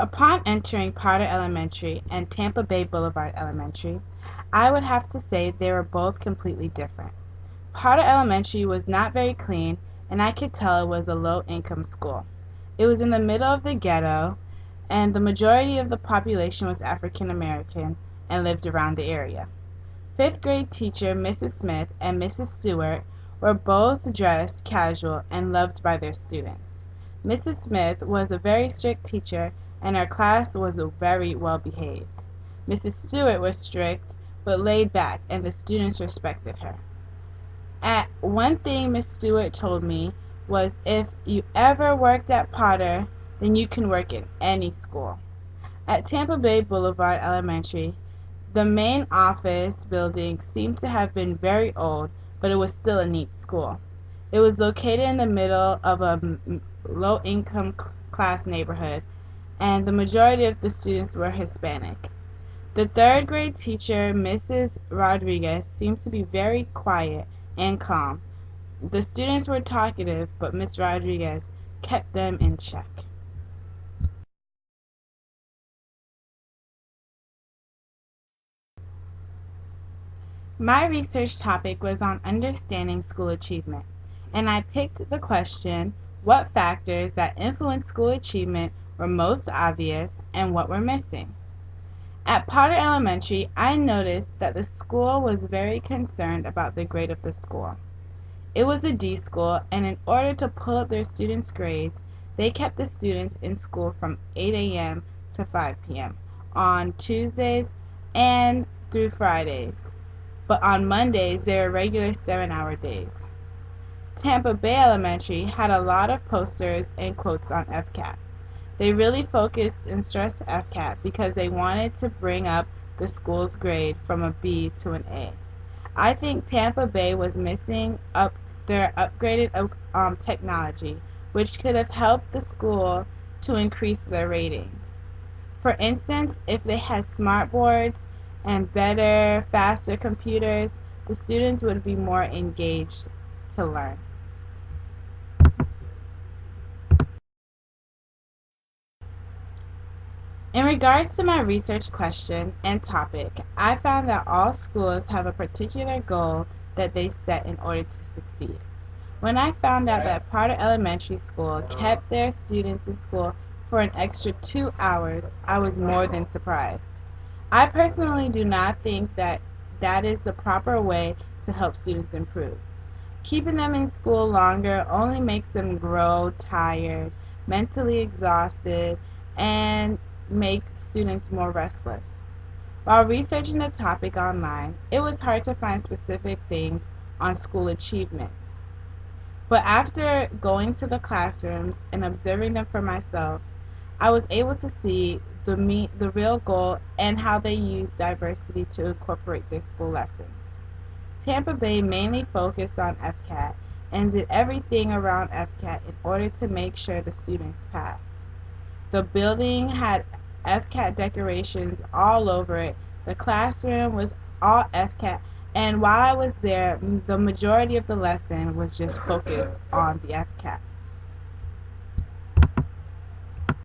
Upon entering Potter Elementary and Tampa Bay Boulevard Elementary, I would have to say they were both completely different. Potter Elementary was not very clean, and I could tell it was a low-income school. It was in the middle of the ghetto, and the majority of the population was African American and lived around the area. Fifth grade teacher Mrs. Smith and Mrs. Stewart were both dressed casual and loved by their students. Mrs. Smith was a very strict teacher, and her class was very well behaved. Mrs. Stewart was strict but laid back, and the students respected her. One thing Miss Stewart told me was if you ever worked at Potter, then you can work in any school. At Tampa Bay Boulevard Elementary, the main office building seemed to have been very old, but it was still a neat school. It was located in the middle of a low-income class neighborhood, and the majority of the students were Hispanic. The third grade teacher, Mrs. Rodriguez, seemed to be very quiet and calm. The students were talkative, but Miss Rodriguez kept them in check. My research topic was on understanding school achievement, and I picked the question, what factors that influence school achievement were most obvious and what were missing? At Potter Elementary, I noticed that the school was very concerned about the grade of the school. It was a D school, and in order to pull up their students' grades, they kept the students in school from 8 a.m. to 5 p.m. on Tuesdays and through Fridays, but on Mondays they were regular 7-hour days. Tampa Bay Elementary had a lot of posters and quotes on FCAT. They really focused and stressed FCAT because they wanted to bring up the school's grade from a B to an A. I think Tampa Bay was missing their upgraded technology, which could have helped the school to increase their ratings. For instance, if they had smart boards and better, faster computers, the students would be more engaged to learn. In regards to my research question and topic, I found that all schools have a particular goal that they set in order to succeed. When I found out that Potter Elementary School kept their students in school for an extra 2 hours, I was more than surprised. I personally do not think that is the proper way to help students improve. Keeping them in school longer only makes them grow tired, mentally exhausted, and make students more restless. While researching the topic online, it was hard to find specific things on school achievements. But after going to the classrooms and observing them for myself, I was able to see the real goal and how they use diversity to incorporate their school lessons. Tampa Bay mainly focused on FCAT and did everything around FCAT in order to make sure the students passed. The building had FCAT decorations all over it. The classroom was all FCAT, and while I was there, the majority of the lesson was just focused on the FCAT.